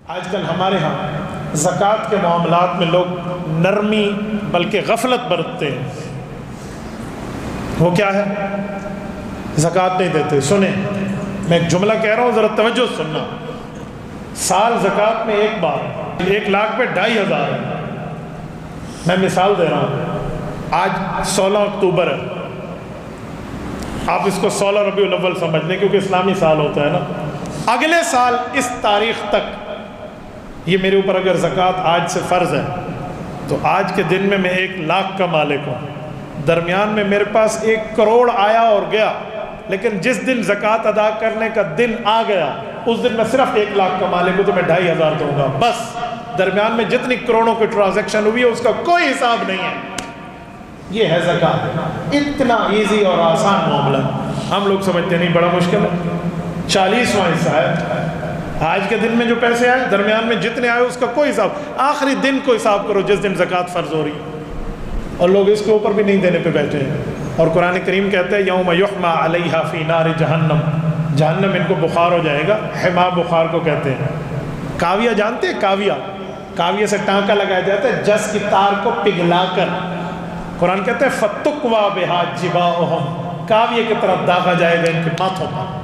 آج کل ہمارے ہاں زکوٰۃ کے معاملات میں لوگ نرمی بلکہ غفلت برتتے ہیں۔ وہ کیا ہے؟ زکوٰۃ نہیں دیتے۔ سنیں، میں ایک جملہ کہہ رہا ہوں، ذرا توجہ سننا۔ سال زکوٰۃ میں ایک بار 1 لاکھ پہ 2,500 ہے۔ میں مثال دے رہا ہوں، آج 16 اکتوبر ہے، آپ اس کو 16 ربیع الاول سمجھ لیں کیونکہ اسلامی سال ہوتا ہے نا۔ اگلے سال اس تاریخ تک یہ میرے اوپر اگر زکوٰۃ آج سے فرض ہے تو آج کے دن میں 1 لاکھ کا مالک ہوں، درمیان میں میرے پاس 1 کروڑ آیا اور گیا، لیکن جس دن زکوٰۃ ادا کرنے کا دن آ گیا اس دن میں صرف 1 لاکھ کا مالک ہوں تو میں 2,500 دوں گا بس۔ درمیان میں جتنی کروڑوں کی ٹرانزیکشن ہوئی ہے اس کا کوئی حساب نہیں ہے۔ یہ ہے زکوٰۃ، اتنا ایزی اور آسان معاملہ۔ ہم لوگ سمجھتے نہیں بڑا مشکل ہے۔ 40واں حصہ ہے آج کے دن میں جو پیسے آئے، درمیان میں جتنے آئے اس کا کوئی حساب، آخری دن کو حساب کرو جس دن زکوٰۃ فرض ہو رہی ہے، اور لوگ اس کے اوپر بھی نہیں دینے پہ بیٹھے ہیں۔ اور قرآن کریم کہتا ہے یوم یحمیٰ علیہا فی نار جہنم، جہنم ان کو بخار ہو جائے گا، حما بخار کو کہتے ہیں۔ کاویہ جانتے ہیں؟ کاویہ سے ٹانکا لگایا جاتا ہے جس کی تار کو پگھلا کر، قرآن کہتا ہے فَتُقْوَى بِهَا جِبَاؤُهُمْ، کاویہ کی طرف داغا جائے گا ان کے ماتھوں پر۔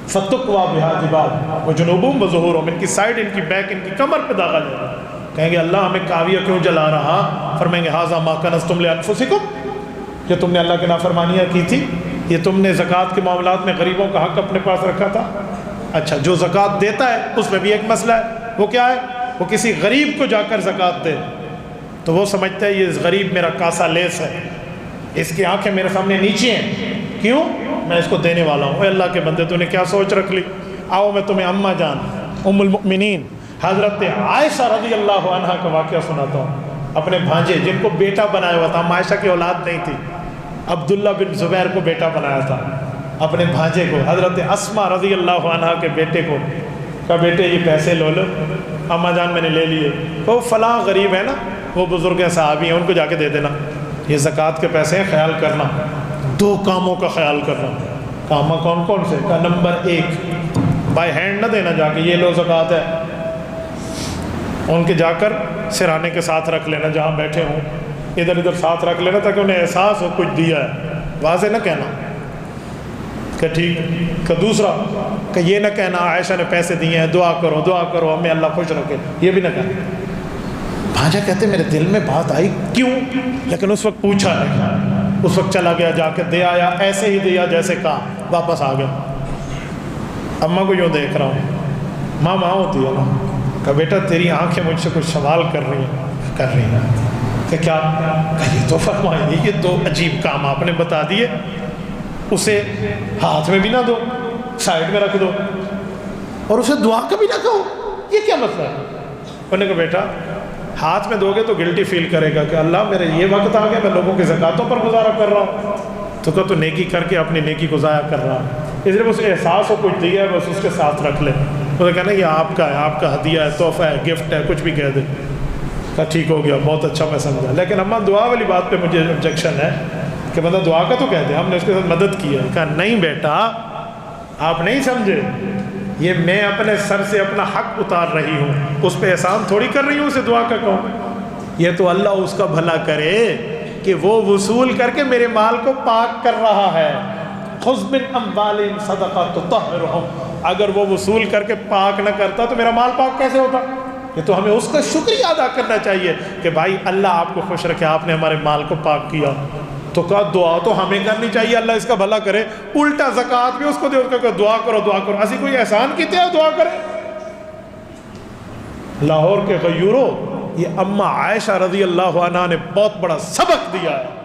فَتُقْوَى بِهَا جِبَاؤُهُمْ وَجُنُوبُهُمْ وَظُهُورُهُمْ، ان کی سائڈ، ان کی بیک، ان کی کمر پہ داغا جائے گا۔ کہیں گے اللہ ہمیں کاویہ کیوں جلا رہا؟ فرمائیں گے هَذَا مَا كَنَزْتُمْ لِأَنفُسِكُمْ، کہ تم نے اللہ کی نافرمانیاں کی تھی، یہ تم نے زکوٰۃ کے معاملات میں غریبوں کا حق اپنے پاس رکھا تھا۔ اچھا، جو زکوٰۃ دیتا ہے اس میں بھی ایک مسئلہ ہے، وہ کیا ہے؟ وہ کسی غریب کو جا کر زکوٰۃ دے تو وہ سمجھتا ہے یہ غریب میرا کاسا لیس ہے، اس کی آنکھیں میرے سامنے نیچے ہیں، کیوں؟ میں اس کو دینے والا ہوں۔ اے اللہ کے بندے، تو نے کیا سوچ رکھ لی؟ آؤ میں تمہیں اماں جان ام المؤمنین حضرت عائشہ رضی اللہ عنہا کا واقعہ سناتا ہوں۔ اپنے بھانجے جن کو بیٹا بنایا ہوا تھا، عائشہ کی اولاد نہیں تھی، عبداللہ بن زبیر کو بیٹا بنایا تھا، اپنے بھانجے کو حضرت اسماء رضی اللہ عنہا کے بیٹے کو کہا بیٹے یہ پیسے لو لو، اماں جان میں نے لے لیے، وہ فلاں غریب ہے نا، وہ بزرگ ہیں، صحابی ہیں، ان کو جا کے دے دینا، یہ زکوٰۃ کے پیسے ہیں، خیال کرنا، 2 کاموں کا خیال کرنا۔ کام کون کون سے؟ کا نمبر 1، بائی ہینڈ نہ دینا، جا کے یہ لو زکوٰۃ ہے، ان کے جا کر سرانے کے ساتھ رکھ لینا، جہاں بیٹھے ہوں ادھر ادھر ساتھ رکھ لینا تاکہ انہیں احساس ہو کچھ دیا ہے، واضح نہ کہنا کہ ٹھیک۔ کہ دوسرا کہ یہ نہ کہنا عائشہ نے پیسے دیے ہیں، دعا کرو ہمیں اللہ خوش رکھے، یہ بھی نہ کہنا۔ بھانجا کہتے میرے دل میں بات آئی کیوں، لیکن اس وقت پوچھا نہیں، اس وقت چلا گیا، جا کے دے آیا، ایسے ہی دیا جیسے کہا، واپس آ گیا۔ اماں کو یوں دیکھ رہا ہوں، ماں ہوتی ہے نا، کہ بیٹا تیری آنکھیں مجھ سے کچھ سوال کر رہی ہیں کہ کیا؟ کہ یہ تو فرمائیں گے، یہ 2 عجیب کام آپ نے بتا دیے، اسے ہاتھ میں بھی نہ دو، سائڈ میں رکھ دو، اور اسے دعا کا بھی نہ کہو، یہ کیا مسئلہ ہے؟ انہوں نے کہا بیٹا ہاتھ میں دو گے تو گلٹی فیل کرے گا کہ اللہ میرے یہ وقت آ گیا، میں لوگوں کی زکوٰۃوں پر گزارا کر رہا ہوں، تو کہا تو نیکی کر کے اپنی نیکی کو ضائع کر رہا ہے، اس لیے بس احساس ہو کچھ دیا ہے بس اس کے ساتھ رکھ لے۔ وہ کہنا یہ آپ کا ہے، آپ کا ہدیہ ہے، تحفہ ہے، گفٹ ہے، کچھ بھی کہہ دے۔ کہا ٹھیک ہو گیا، بہت اچھا میں سمجھا، لیکن اماں دعا والی بات پہ مجھے آبجیکشن ہے کہ بندہ دعا کا تو کہہ دے، ہم نے اس کے ساتھ مدد کی ہے۔ کہا نہیں بیٹا آپ نہیں سمجھے، یہ میں اپنے سر سے اپنا حق اتار رہی ہوں، اس پہ احسان تھوڑی کر رہی ہوں اسے دعا کا کہوں، یہ تو اللہ اس کا بھلا کرے کہ وہ وصول کر کے میرے مال کو پاک کر رہا ہے۔ خذ من اموالہم صدقہ تطہرہم، اگر وہ وصول کر کے پاک نہ کرتا تو میرا مال پاک کیسے ہوتا؟ یہ تو ہمیں اس کا شکریہ ادا کرنا چاہیے کہ بھائی اللہ آپ کو خوش رکھے، آپ نے ہمارے مال کو پاک کیا۔ تو کہا دعا تو ہمیں کرنی چاہیے اللہ اس کا بھلا کرے، الٹا زکوٰۃ بھی اس کو دے، اس کو دعا کرو، ایسی کوئی احسان کیتے ہیں دعا کرے؟ لاہور کے غیوروں، یہ اماں عائشہ رضی اللہ عنہا نے بہت بڑا سبق دیا ہے۔